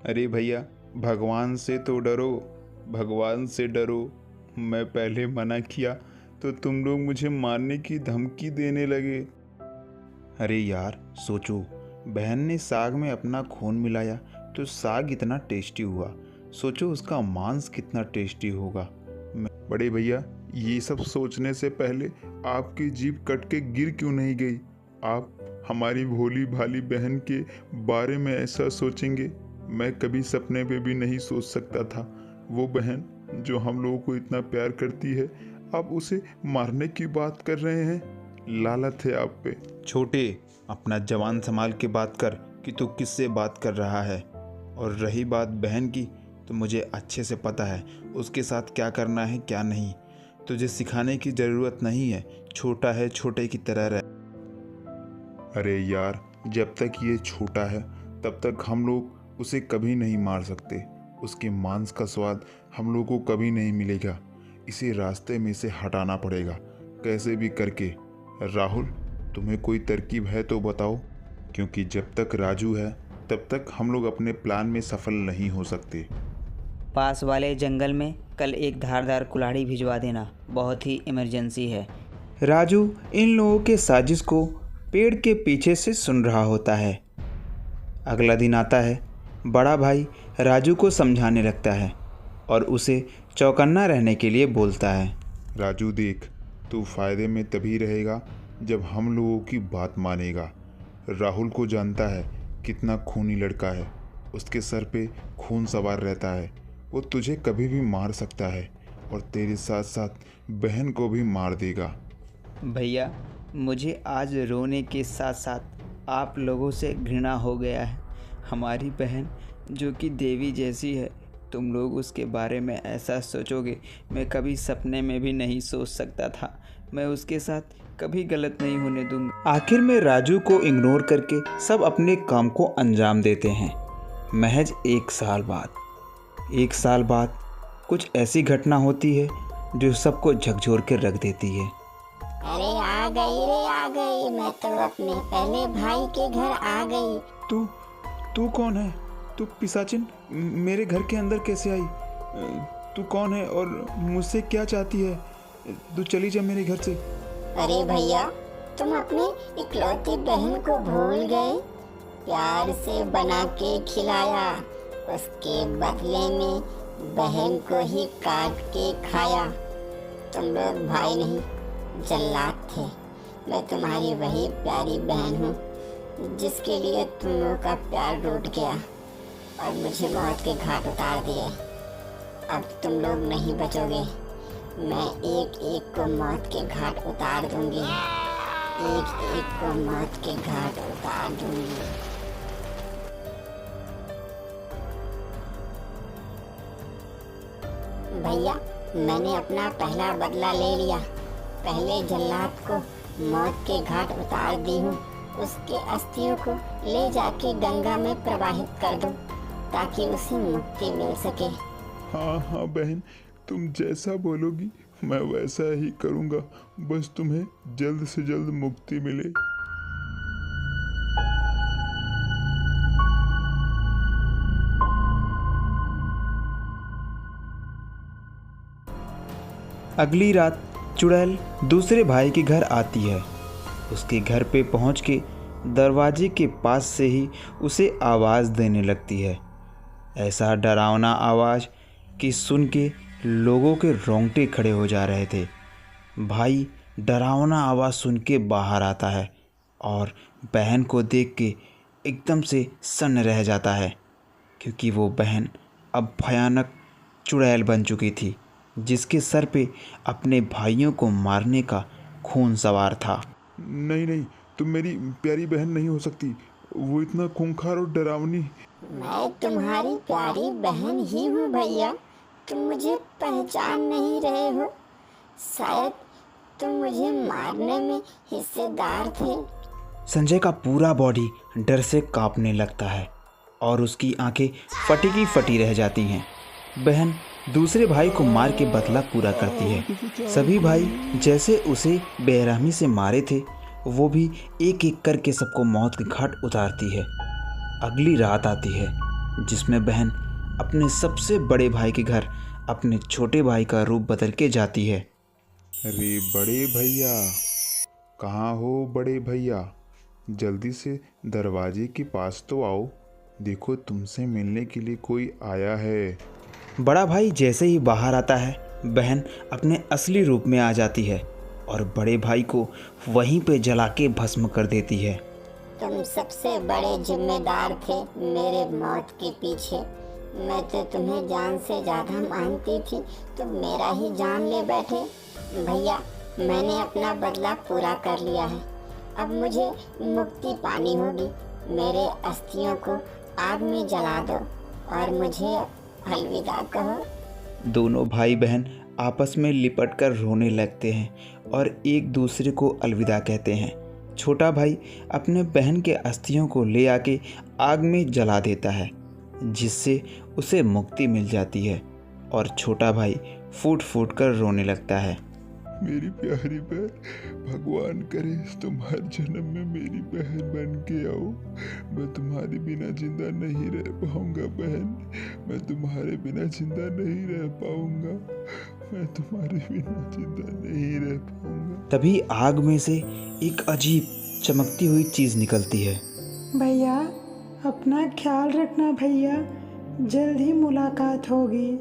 अरे भैया, भगवान से तो डरो, भगवान से डरो। मैं पहले मना किया तो तुम लोग मुझे मारने की धमकी देने लगे। अरे यार सोचो, बहन ने साग में अपना खून मिलाया तो साग इतना टेस्टी हुआ। सोचो उसका मांस कितना टेस्टी होगा। बड़े भैया, ये सब सोचने से पहले आपकी जीभ कट के गिर क्यों नहीं गई? आप हमारी भोली भाली बहन के बारे में ऐसा सोचेंगे, मैं कभी सपने में भी नहीं सोच सकता था। वो बहन जो हम लोगों को इतना प्यार करती है, आप उसे मारने की बात कर रहे हैं। लालत है आप पे। छोटे, अपना जवान संभाल के बात कर कि तू किससे बात कर रहा है। और रही बात बहन की, तो मुझे अच्छे से पता है उसके साथ क्या करना है क्या नहीं। तुझे सिखाने की ज़रूरत नहीं है, छोटा है छोटे की तरह रह। अरे यार, जब तक ये छोटा है तब तक हम लोग उसे कभी नहीं मार सकते। उसके मांस का स्वाद हम लोगों को कभी नहीं मिलेगा। इसे रास्ते में से हटाना पड़ेगा कैसे भी करके। राहुल, तुम्हें कोई तरकीब है तो बताओ, क्योंकि जब तक राजू है तब तक हम लोग अपने प्लान में सफल नहीं हो सकते। पास वाले जंगल में कल एक धारदार कुल्हाड़ी भिजवा देना, बहुत ही इमरजेंसी है। राजू इन लोगों के साजिश को पेड़ के पीछे से सुन रहा होता है। अगला दिन आता है। बड़ा भाई राजू को समझाने लगता है और उसे चौकन्ना रहने के लिए बोलता है। राजू देख, तू फायदे में तभी रहेगा जब हम लोगों की बात मानेगा। राहुल को जानता है कितना खूनी लड़का है, उसके सर पे खून सवार रहता है। वो तुझे कभी भी मार सकता है और तेरे साथ साथ बहन को भी मार देगा। भैया, मुझे आज रोने के साथ साथ आप लोगों से घृणा हो गया है। हमारी बहन जो कि देवी जैसी है, तुम लोग उसके बारे में ऐसा सोचोगे, मैं कभी सपने में भी नहीं सोच सकता था। मैं उसके साथ कभी गलत नहीं होने दूंगा। आखिर में राजू को इग्नोर करके सब अपने काम को अंजाम देते हैं। महज एक साल बाद कुछ ऐसी घटना होती है जो सबको झकझोर के रख देती है। अरे आ गई, मैं तो अपने पहले भाई के घर आ गई। तू कौन है? तू पिशाचिन मेरे घर के अंदर कैसे आई? तू कौन है और मुझसे क्या चाहती है? तू चली जा मेरे घर से। अरे भैया, तुम अपनी इकलौती बहन को भूल गए? प्यार से बना के खिलाया, उसके बदले में बहन को ही काट के खाया। तुम लोग भाई नहीं, जल्लाद थे। मैं तुम्हारी वही प्यारी बहन हूँ जिसके लिए तुम लोगों का प्यार टूट गया और मुझे मौत के घाट उतार दिए। अब तुम लोग नहीं बचोगे। मैं एक एक को मौत के घाट उतार दूंगी, एक एक को मौत के घाट उतार दूंगी। भैया, मैंने अपना पहला बदला ले लिया। पहले जल्लाद को मौत के घाट उतार दी हूँ। उसके अस्थियों को ले जाके गंगा में प्रवाहित कर दो ताकि उसे मुक्ति मिल सके। हाँ बहन, तुम जैसा बोलोगी मैं वैसा ही करूँगा। बस तुम्हें जल्द से जल्द मुक्ति मिले। अगली रात चुड़ैल दूसरे भाई के घर आती है। उसके घर पे पहुंच के दरवाजे के पास से ही उसे आवाज़ देने लगती है। ऐसा डरावना आवाज़ कि सुन के लोगों के रोंगटे खड़े हो जा रहे थे। भाई डरावना आवाज़ सुन के बाहर आता है और बहन को देख के एकदम से सन्न रह जाता है, क्योंकि वो बहन अब भयानक चुड़ैल बन चुकी थी, जिसके सर पे अपने भाइयों को मारने का खून सवार था। नहीं, तुम मेरी प्यारी बहन नहीं हो सकती। वो इतना खूंखार और डरावनी। मैं तुम्हारी प्यारी बहन ही हूँ भैया। तुम मुझे पहचान नहीं रहे हो। शायद तुम मुझे मारने में हिस्सेदार थे। संजय का पूरा बॉडी डर से कांपने लगता है और उसकी आंखें फटी की फटी रह जाती हैं। बहन दूसरे भाई को मार के बदला पूरा करती है। सभी भाई जैसे उसे बेरहमी से मारे थे, वो भी एक एक करके सबको मौत के घाट उतारती है। अगली रात आती है। जिसमें बहन अपने सबसे बड़े भाई के घर अपने छोटे भाई का रूप बदल के जाती है। अरे बड़े भैया, कहाँ हो बड़े भैया? जल्दी से दरवाजे के पास तो आओ, देखो तुमसे मिलने के लिए कोई आया है। बड़ा भाई जैसे ही बाहर आता है, बहन अपने असली रूप में आ जाती है और बड़े भाई को वहीं पे जला के भस्म कर देती है। तुम सबसे बड़े जिम्मेदार थे मेरे मौत के पीछे। मैं तो तुम्हें जान से ज्यादा मानती थी, तुम मेरा ही जान ले बैठे। भैया, मैंने अपना बदला पूरा कर लिया है, अब मुझे मुक्ति पानी होगी। मेरे अस्थियों को आग में जला दो और मुझे अलविदा कहो। दोनों भाई बहन आपस में लिपट कर रोने लगते हैं और एक दूसरे को अलविदा कहते हैं। छोटा भाई अपने बहन के अस्थियों को ले आके आग में जला देता है, जिससे उसे मुक्ति मिल जाती है और छोटा भाई फूट फूट कर रोने लगता है। मेरी प्यारी बहन, भगवान करे तुम हर जन्म में मेरी बहन बन के आओ। मैं तुम्हारे बिना जिंदा नहीं रह पाऊंगा बहन, मैं तुम्हारे बिना जिंदा नहीं रह पाऊंगा, मैं तुम्हारे बिना जिंदा नहीं रह पाऊंगा। तभी आग में से एक अजीब चमकती हुई चीज़ निकलती है। भैया, अपना ख्याल रखना भैया, जल्द ही मुलाकात होगी।